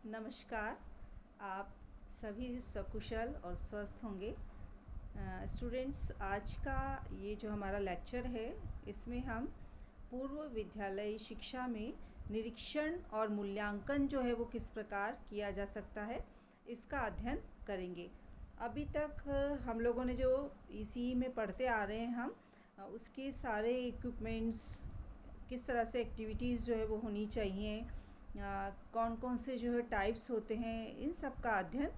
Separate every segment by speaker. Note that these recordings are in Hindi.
Speaker 1: नमस्कार। आप सभी सकुशल और स्वस्थ होंगे। स्टूडेंट्स, आज का ये जो हमारा लेक्चर है, इसमें हम पूर्व विद्यालय शिक्षा में निरीक्षण और मूल्यांकन जो है वो किस प्रकार किया जा सकता है, इसका अध्ययन करेंगे। अभी तक हम लोगों ने जो ईसीई में पढ़ते आ रहे हैं हम, उसके सारे इक्विपमेंट्स, किस तरह से एक्टिविटीज़ जो है वो होनी चाहिए, कौन कौन से जो है टाइप्स होते हैं, इन सब का अध्ययन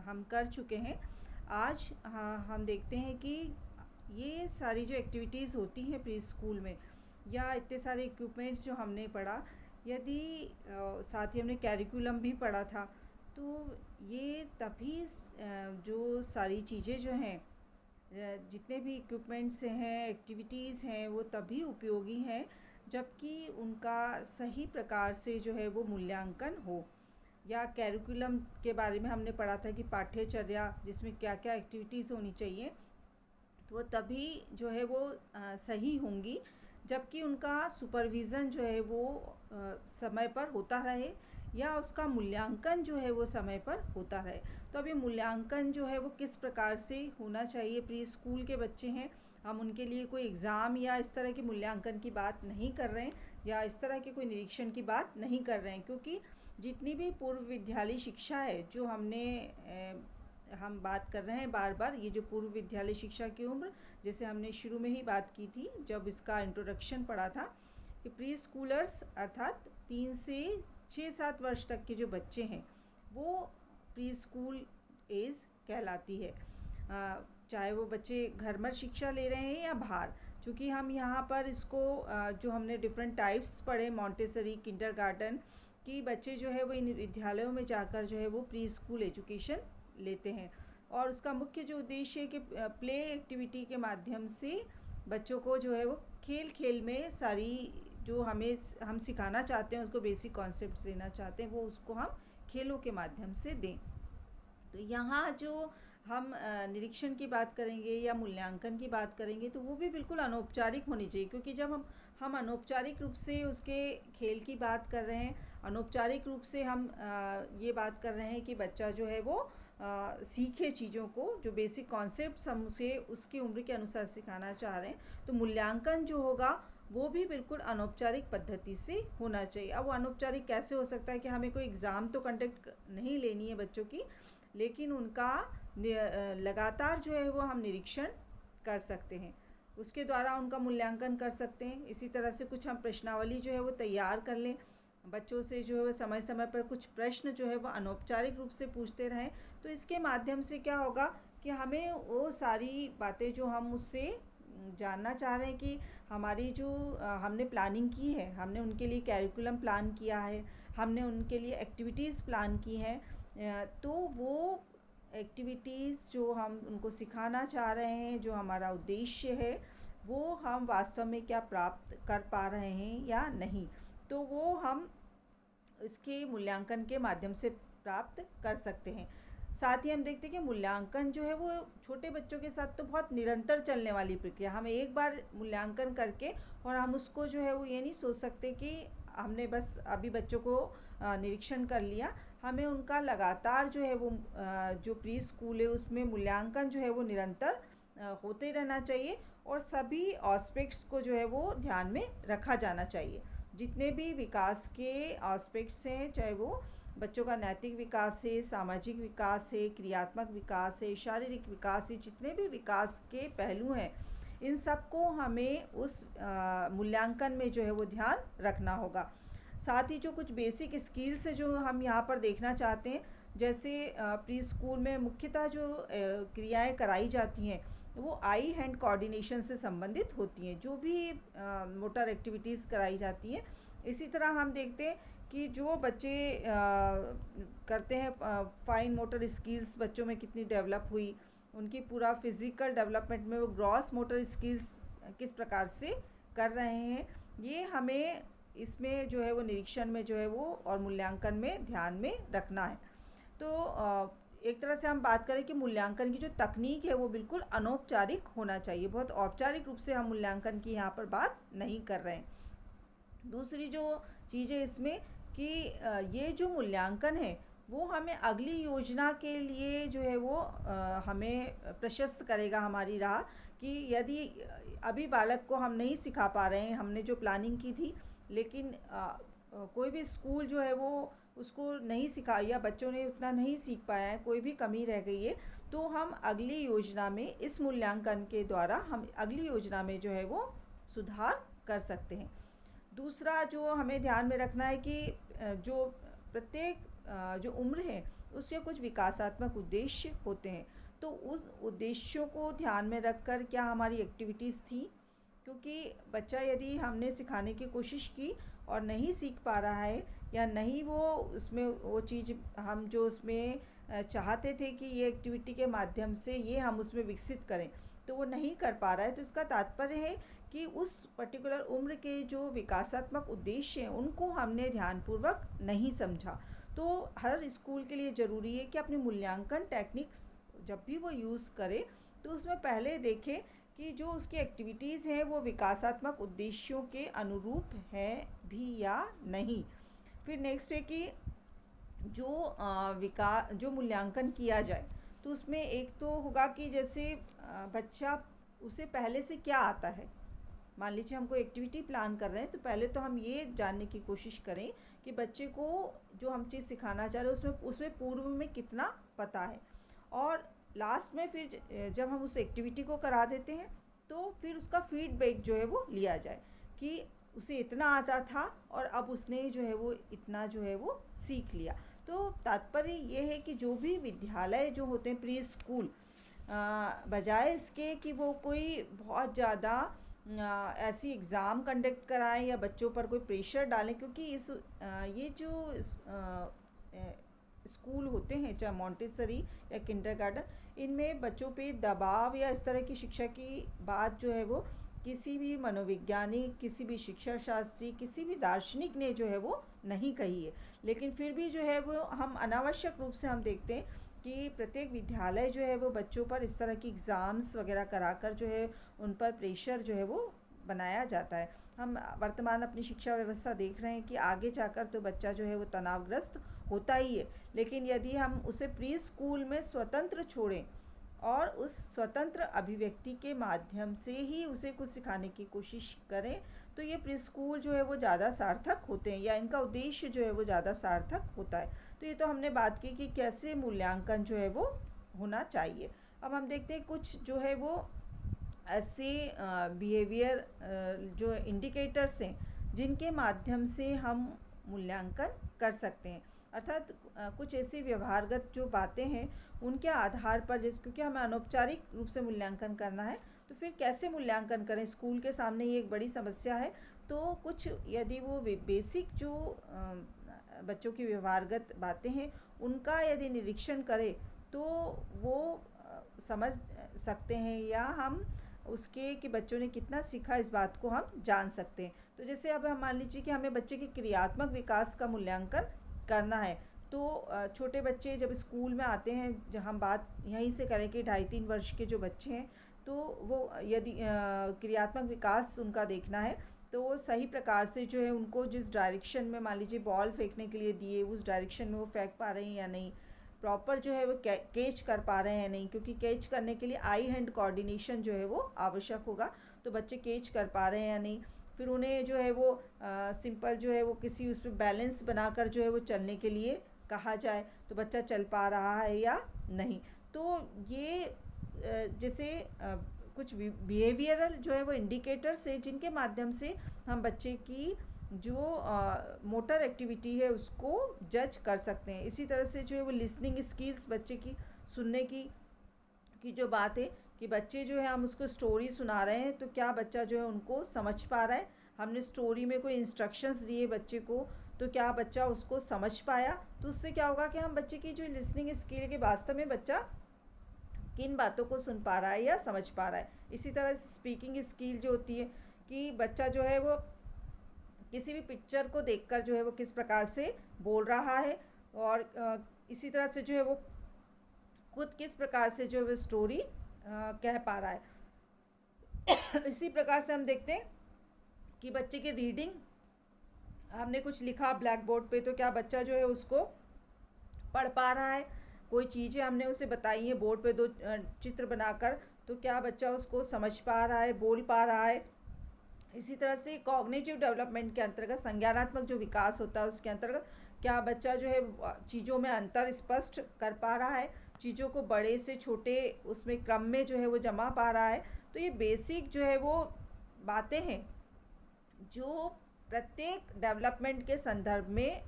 Speaker 1: हम कर चुके हैं। आज हम देखते हैं कि ये सारी जो एक्टिविटीज़ होती हैं प्री स्कूल में, या इतने सारे इक्विपमेंट्स जो हमने पढ़ा, यदि साथ ही हमने कैरिकुलम भी पढ़ा था, तो ये तभी जो सारी चीज़ें जो हैं, जितने भी इक्विपमेंट्स हैं, एक्टिविटीज़ हैं, वो तभी उपयोगी हैं जबकि उनका सही प्रकार से जो है वो मूल्यांकन हो। या कैरिकुलम के बारे में हमने पढ़ा था कि पाठ्यचर्या जिसमें क्या क्या एक्टिविटीज़ होनी चाहिए, तो वो तभी जो है वो सही होंगी जबकि उनका सुपरविज़न जो है वो समय पर होता रहे, या उसका मूल्यांकन जो है वो समय पर होता रहे। तो अभी मूल्यांकन जो है वो किस प्रकार से होना चाहिए, प्री स्कूल के बच्चे हैं, हम उनके लिए कोई एग्ज़ाम या इस तरह के मूल्यांकन की बात नहीं कर रहे हैं, या इस तरह के कोई निरीक्षण की बात नहीं कर रहे हैं, क्योंकि जितनी भी पूर्व विद्यालय शिक्षा है जो हम बात कर रहे हैं बार बार, ये जो पूर्व विद्यालय शिक्षा की उम्र, जैसे हमने शुरू में ही बात की थी जब इसका इंट्रोडक्शन पढ़ा था, कि प्री स्कूलर्स अर्थात 3 से 6-7 वर्ष तक के जो बच्चे हैं वो प्री स्कूल एज कहलाती है। चाहे वो बच्चे घर में शिक्षा ले रहे हैं या बाहर, क्योंकि हम यहाँ पर इसको जो हमने डिफरेंट टाइप्स पढ़े, मॉन्टेसरी, किंडरगार्टन, कि बच्चे जो है वो इन विद्यालयों में जाकर जो है वो प्री स्कूल एजुकेशन लेते हैं, और उसका मुख्य जो उद्देश्य है कि प्ले एक्टिविटी के माध्यम से बच्चों को जो है वो खेल खेल में सारी जो हम सिखाना चाहते हैं, उसको बेसिक कॉन्सेप्ट्स देना चाहते हैं, वो उसको हम खेलों के माध्यम से दें। तो यहाँ जो हम निरीक्षण की बात करेंगे या मूल्यांकन की बात करेंगे, तो वो भी बिल्कुल अनौपचारिक होनी चाहिए, क्योंकि जब हम अनौपचारिक रूप से उसके खेल की बात कर रहे हैं, अनौपचारिक रूप से हम ये बात कर रहे हैं कि बच्चा जो है वो सीखे चीज़ों को, जो बेसिक कॉन्सेप्ट्स हम उसे उसकी उम्र के अनुसार सिखाना चाह रहे हैं, तो मूल्यांकन जो होगा वो भी बिल्कुल अनौपचारिक पद्धति से होना चाहिए। अब वो अनौपचारिक कैसे हो सकता है कि हमें कोई एग्ज़ाम तो कंडक्ट नहीं लेनी है बच्चों की, लेकिन उनका लगातार जो है वो हम निरीक्षण कर सकते हैं, उसके द्वारा उनका मूल्यांकन कर सकते हैं। इसी तरह से कुछ हम प्रश्नावली जो है वो तैयार कर लें, बच्चों से जो है वो समय समय पर कुछ प्रश्न जो है वो अनौपचारिक रूप से पूछते रहें, तो इसके माध्यम से क्या होगा कि हमें वो सारी बातें जो हम उससे जानना चाह रहे हैं, कि हमारी जो हमने प्लानिंग की है, हमने उनके लिए कैरिकुलम प्लान किया है, हमने उनके लिए एक्टिविटीज़ प्लान की हैं, तो वो एक्टिविटीज़ जो हम उनको सिखाना चाह रहे हैं, जो हमारा उद्देश्य है, वो हम वास्तव में क्या प्राप्त कर पा रहे हैं या नहीं, तो वो हम इसके मूल्यांकन के माध्यम से प्राप्त कर सकते हैं। साथ ही हम देखते हैं कि मूल्यांकन जो है वो छोटे बच्चों के साथ तो बहुत निरंतर चलने वाली प्रक्रिया। हम एक बार मूल्यांकन करके और हम उसको जो है वो ये नहीं सोच सकते कि हमने बस अभी बच्चों को निरीक्षण कर लिया, हमें उनका लगातार जो है वो जो प्री स्कूल है उसमें मूल्यांकन जो है वो निरंतर होते रहना चाहिए, और सभी एस्पेक्ट्स को जो है वो ध्यान में रखा जाना चाहिए। जितने भी विकास के एस्पेक्ट्स हैं, चाहे वो बच्चों का नैतिक विकास है, सामाजिक विकास है, क्रियात्मक विकास है, शारीरिक विकास है, जितने भी विकास के पहलू हैं, इन सब को हमें उस मूल्यांकन में जो है वो ध्यान रखना होगा। साथ ही जो कुछ बेसिक स्किल्स है जो हम यहाँ पर देखना चाहते हैं, जैसे प्री स्कूल में मुख्यतः जो क्रियाएं कराई जाती हैं वो आई हैंड कोऑर्डिनेशन से संबंधित होती हैं, जो भी मोटर एक्टिविटीज़ कराई जाती हैं। इसी तरह हम देखते हैं कि जो बच्चे करते हैं, फाइन मोटर स्किल्स बच्चों में कितनी डेवलप हुई, उनकी पूरा फिज़िकल डेवलपमेंट में वो ग्रॉस मोटर स्किल्स किस प्रकार से कर रहे हैं, ये हमें इसमें जो है वो निरीक्षण में जो है वो और मूल्यांकन में ध्यान में रखना है। तो एक तरह से हम बात करें कि मूल्यांकन की जो तकनीक है वो बिल्कुल अनौपचारिक होना चाहिए, बहुत औपचारिक रूप से हम मूल्यांकन की यहाँ पर बात नहीं कर रहे हैं। दूसरी जो चीज़ है इसमें, कि ये जो मूल्यांकन है वो हमें अगली योजना के लिए जो है वो हमें प्रशस्त करेगा हमारी राह, कि यदि अभी बालक को हम नहीं सिखा पा रहे हैं, हमने जो प्लानिंग की थी, लेकिन कोई भी स्कूल जो है वो उसको नहीं सिखा, या बच्चों ने उतना नहीं सीख पाया है, कोई भी कमी रह गई है, तो हम अगली योजना में इस मूल्यांकन के द्वारा हम अगली योजना में जो है वो सुधार कर सकते हैं। दूसरा जो हमें ध्यान में रखना है कि जो प्रत्येक जो उम्र है उसके कुछ विकासात्मक उद्देश्य होते हैं, तो उन उद्देश्यों को ध्यान में रखकर क्या हमारी एक्टिविटीज़ थी, क्योंकि बच्चा यदि हमने सिखाने की कोशिश की और नहीं सीख पा रहा है, या नहीं वो उसमें वो चीज़ हम जो उसमें चाहते थे कि ये एक्टिविटी के माध्यम से ये हम उसमें विकसित करें, तो वो नहीं कर पा रहा है, तो इसका तात्पर्य है कि उस पर्टिकुलर उम्र के जो विकासात्मक उद्देश्य हैं उनको हमने ध्यानपूर्वक नहीं समझा। तो हर स्कूल के लिए ज़रूरी है कि अपनी मूल्यांकन टेक्निक्स जब भी वो यूज़ करे तो उसमें पहले देखें कि जो उसकी एक्टिविटीज़ हैं वो विकासात्मक उद्देश्यों के अनुरूप है भी या नहीं। फिर नेक्स्ट है कि जो जो मूल्यांकन किया जाए, तो उसमें एक तो होगा कि जैसे बच्चा उसे पहले से क्या आता है। मान लीजिए हम कोई एक्टिविटी प्लान कर रहे हैं, तो पहले तो हम ये जानने की कोशिश करें कि बच्चे को जो हम चीज़ सिखाना चाह रहे हैं उसमें उसमें पूर्व में कितना पता है, और लास्ट में फिर जब हम उस एक्टिविटी को करा देते हैं तो फिर उसका फीडबैक जो है वो लिया जाए कि उसे इतना आता था और अब उसने जो है वो इतना जो है वो सीख लिया। तो तात्पर्य ये है कि जो भी विद्यालय जो होते हैं प्री स्कूल, बजाय इसके कि वो कोई बहुत ज़्यादा ऐसी एग्ज़ाम कंडक्ट कराएं या बच्चों पर कोई प्रेशर डालें, क्योंकि ये जो स्कूल होते हैं चाहे मॉन्टेसरी या किंडरगार्टन, इनमें बच्चों पे दबाव या इस तरह की शिक्षा की बात जो है वो किसी भी मनोवैज्ञानिक, किसी भी शिक्षा शास्त्री, किसी भी दार्शनिक ने जो है वो नहीं कही है। लेकिन फिर भी जो है वो हम अनावश्यक रूप से हम देखते हैं कि प्रत्येक विद्यालय जो है वो बच्चों पर इस तरह की एग्ज़ाम्स वगैरह कराकर जो है उन पर प्रेशर जो है वो बनाया जाता है। हम वर्तमान अपनी शिक्षा व्यवस्था देख रहे हैं कि आगे जाकर तो बच्चा जो है वो तनावग्रस्त होता ही है, लेकिन यदि हम उसे प्री स्कूल में स्वतंत्र छोड़ें और उस स्वतंत्र अभिव्यक्ति के माध्यम से ही उसे कुछ सिखाने की कोशिश करें, तो ये प्री स्कूल जो है वो ज़्यादा सार्थक होते हैं, या इनका उद्देश्य जो है वो ज़्यादा सार्थक होता है। तो ये तो हमने बात की कि कैसे मूल्यांकन जो है वो होना चाहिए। अब हम देखते हैं कुछ जो है वो ऐसे बिहेवियर जो इंडिकेटर्स हैं जिनके माध्यम से हम मूल्यांकन कर सकते हैं, अर्थात कुछ ऐसी व्यवहारगत जो बातें हैं उनके आधार पर, जैसे क्योंकि हमें अनौपचारिक रूप से मूल्यांकन करना है, तो फिर कैसे मूल्यांकन करें, स्कूल के सामने ये एक बड़ी समस्या है। तो कुछ यदि वो बेसिक जो बच्चों की व्यवहारगत बातें हैं उनका यदि निरीक्षण करें तो वो समझ सकते हैं, या हम उसके कि बच्चों ने कितना सीखा इस बात को हम जान सकते हैं। तो जैसे अब हम मान लीजिए कि हमें बच्चे के क्रियात्मक विकास का मूल्यांकन करना है, तो छोटे बच्चे जब स्कूल में आते हैं, जब हम बात यहीं से करें कि 2.5-3 वर्ष के जो बच्चे हैं, तो वो यदि क्रियात्मक विकास उनका देखना है, तो वो सही प्रकार से जो है उनको जिस डायरेक्शन में मान लीजिए बॉल फेंकने के लिए दिए उस डायरेक्शन में वो फेंक पा रहे हैं या नहीं, प्रॉपर जो है वो कैच कर पा रहे हैं नहीं, क्योंकि कैच करने के लिए आई हैंड कोऑर्डिनेशन जो है वो आवश्यक होगा, तो बच्चे कैच कर पा रहे हैं या नहीं। फिर उन्हें जो है वो सिंपल जो है वो किसी उस पर बैलेंस बनाकर जो है वो चलने के लिए कहा जाए, तो बच्चा चल पा रहा है या नहीं। तो ये जैसे कुछ बिहेवियरल जो है वो इंडिकेटर्स है जिनके माध्यम से हम बच्चे की जो मोटर एक्टिविटी है उसको जज कर सकते हैं। इसी तरह से जो है वो लिसनिंग स्किल्स, बच्चे की सुनने की जो बात है कि बच्चे जो है हम उसको स्टोरी सुना रहे हैं तो क्या बच्चा जो है उनको समझ पा रहा है, हमने स्टोरी में कोई इंस्ट्रक्शंस दिए बच्चे को तो क्या बच्चा उसको समझ पाया, तो उससे क्या होगा कि हम बच्चे की जो लिसनिंग स्किल के वास्तव में बच्चा किन बातों को सुन पा रहा है या समझ पा रहा है। इसी तरह से स्पीकिंग स्किल जो होती है कि बच्चा जो है वो किसी भी पिक्चर को देखकर जो है वो किस प्रकार से बोल रहा है, और इसी तरह से जो है वो खुद किस प्रकार से जो है वो स्टोरी कह पा रहा है। इसी प्रकार से हम देखते हैं कि बच्चे की रीडिंग हमने कुछ लिखा ब्लैक बोर्ड पे, तो क्या बच्चा जो है उसको पढ़ पा रहा है? कोई चीज़ें हमने उसे बताई हैं बोर्ड पे दो चित्र बनाकर, तो क्या बच्चा उसको समझ पा रहा है, बोल पा रहा है? इसी तरह से कॉग्निटिव डेवलपमेंट के अंतर्गत संज्ञानात्मक जो विकास होता है उसके अंतर्गत क्या बच्चा जो है चीज़ों में अंतर स्पष्ट कर पा रहा है, चीज़ों को बड़े से छोटे उसमें क्रम में जो है वो जमा पा रहा है? तो ये बेसिक जो है वो बातें हैं जो प्रत्येक डेवलपमेंट के संदर्भ में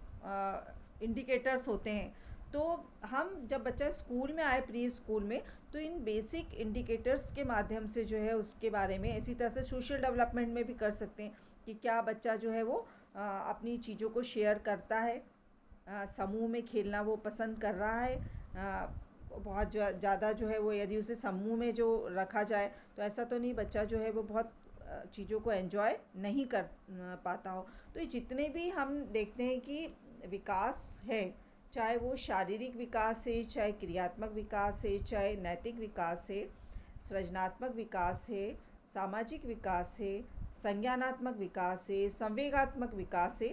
Speaker 1: इंडिकेटर्स होते हैं। तो हम जब बच्चा स्कूल में आए, प्री स्कूल में, तो इन बेसिक इंडिकेटर्स के माध्यम से जो है उसके बारे में, इसी तरह से सोशल डेवलपमेंट में भी कर सकते हैं कि क्या बच्चा जो है वो अपनी चीज़ों को शेयर करता है, समूह में खेलना वो पसंद कर रहा है। बहुत ज़्यादा जो है वो यदि उसे समूह में जो रखा जाए तो ऐसा तो नहीं बच्चा जो है वो बहुत चीज़ों को एंजॉय नहीं कर पाता हो। तो ये जितने भी हम देखते हैं कि विकास है, चाहे वो शारीरिक विकास है, चाहे क्रियात्मक विकास है, चाहे नैतिक विकास है, सृजनात्मक विकास है, सामाजिक विकास है, संज्ञानात्मक विकास है, संवेगात्मक विकास है,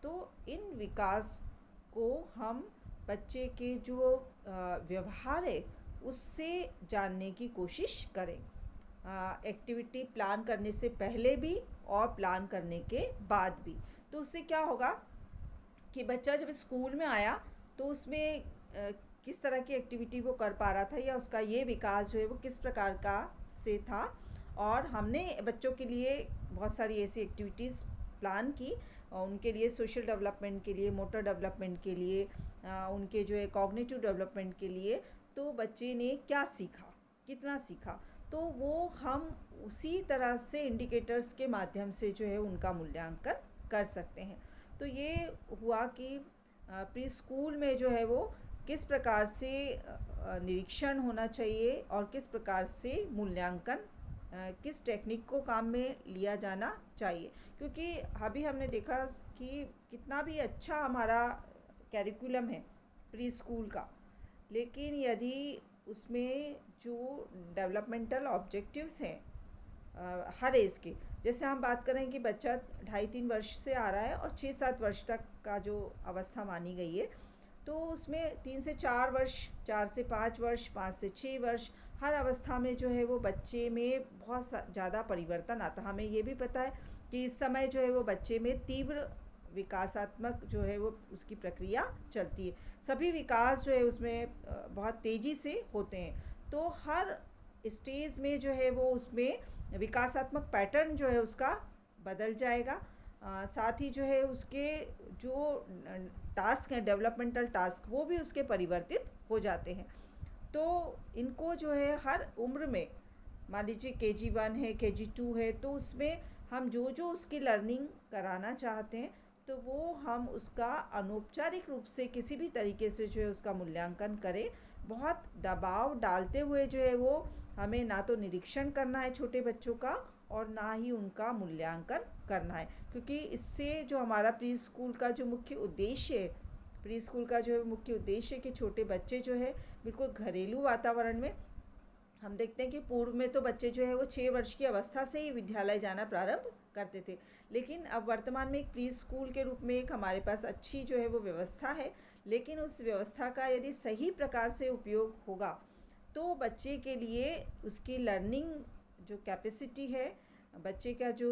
Speaker 1: तो इन विकास को हम बच्चे के जो व्यवहार है उससे जानने की कोशिश करें, एक्टिविटी प्लान करने से पहले भी और प्लान करने के बाद भी। तो उससे क्या होगा कि बच्चा जब स्कूल में आया तो उसमें किस तरह की एक्टिविटी वो कर पा रहा था, या उसका ये विकास जो है वो किस प्रकार का से था। और हमने बच्चों के लिए बहुत सारी ऐसी एक्टिविटीज़ प्लान की, और उनके लिए सोशल डेवलपमेंट के लिए, मोटर डेवलपमेंट के लिए, उनके जो है कॉग्निटिव डेवलपमेंट के लिए। तो बच्चे ने क्या सीखा, कितना सीखा, तो वो हम उसी तरह से इंडिकेटर्स के माध्यम से जो है उनका मूल्यांकन कर सकते हैं। तो ये हुआ कि प्री स्कूल में जो है वो किस प्रकार से निरीक्षण होना चाहिए और किस प्रकार से मूल्यांकन, किस टेक्निक को काम में लिया जाना चाहिए। क्योंकि अभी हमने देखा कि कितना भी अच्छा हमारा कैरिकुलम है प्री स्कूल का, लेकिन यदि उसमें जो डेवलपमेंटल ऑब्जेक्टिव्स हैं हर एज के, जैसे हम बात करें कि बच्चा 2.5-3 वर्ष से आ रहा है और 6-7 वर्ष तक का जो अवस्था मानी गई है, तो उसमें 3 से 4 वर्ष, 4 से 5 वर्ष, 5 से 6 वर्ष, हर अवस्था में जो है वो बच्चे में बहुत ज़्यादा परिवर्तन आता है। हमें ये भी पता है कि इस समय जो है वो बच्चे में तीव्र विकासात्मक जो है वो उसकी प्रक्रिया चलती है, सभी विकास जो है उसमें बहुत तेज़ी से होते हैं। तो हर स्टेज में जो है वो उसमें विकासात्मक पैटर्न जो है उसका बदल जाएगा। साथ ही जो है उसके जो टास्क हैं, डेवलपमेंटल टास्क, वो भी उसके परिवर्तित हो जाते हैं। तो इनको जो है हर उम्र में, मान लीजिए KG1 है, KG2 है, तो उसमें हम जो जो उसकी लर्निंग कराना चाहते हैं तो वो हम उसका अनौपचारिक रूप से किसी भी तरीके से जो है उसका मूल्यांकन करें। बहुत दबाव डालते हुए जो है वो हमें ना तो निरीक्षण करना है छोटे बच्चों का और ना ही उनका मूल्यांकन करना है, क्योंकि इससे जो हमारा प्री स्कूल का जो मुख्य उद्देश्य है, प्री स्कूल का जो है मुख्य उद्देश्य है कि छोटे बच्चे जो है बिल्कुल घरेलू वातावरण में, हम देखते हैं कि पूर्व में तो बच्चे जो है वो 6 वर्ष की अवस्था से ही विद्यालय जाना प्रारंभ करते थे, लेकिन अब वर्तमान में एक प्री स्कूल के रूप में एक हमारे पास अच्छी जो है वो व्यवस्था है। लेकिन उस व्यवस्था का यदि सही प्रकार से उपयोग होगा तो बच्चे के लिए उसकी लर्निंग जो कैपेसिटी है, बच्चे का जो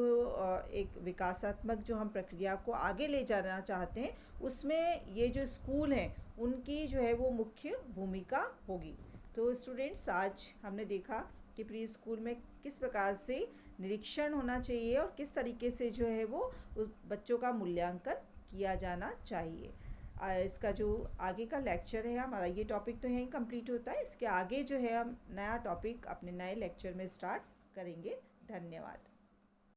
Speaker 1: एक विकासात्मक जो हम प्रक्रिया को आगे ले जाना चाहते हैं, उसमें ये जो स्कूल हैं उनकी जो है वो मुख्य भूमिका होगी। तो स्टूडेंट्स, आज हमने देखा कि प्री स्कूल में किस प्रकार से निरीक्षण होना चाहिए और किस तरीके से जो है वो बच्चों का मूल्यांकन किया जाना चाहिए। इसका जो आगे का लेक्चर है, हमारा ये टॉपिक तो यहीं कंप्लीट होता है, इसके आगे जो है हम नया टॉपिक अपने नए लेक्चर में स्टार्ट करेंगे। धन्यवाद।